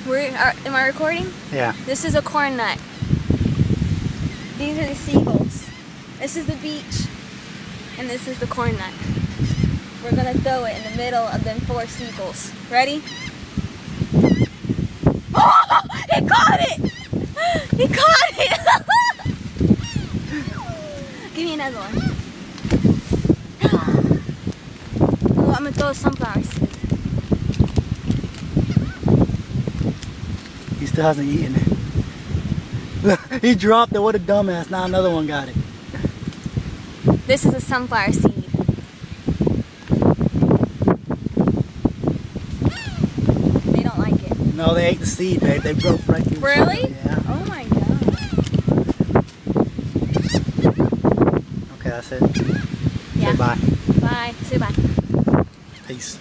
Am I recording? Yeah. This is a corn nut. These are the seagulls. This is the beach. And this is the corn nut. We're gonna throw it in the middle of them 4 seagulls. Ready? Oh! He caught it! He caught it! Give me another one. Oh, I'm gonna throw a sunflower seed. He still hasn't eaten it. Look, he dropped it. What a dumbass. Now another one got it. This is a sunflower seed. They don't like it. No, they ate the seed, babe. They broke right through. Really? Yeah. Oh my god. Okay, that's it. Yeah. Say bye. Bye. Say bye. Peace.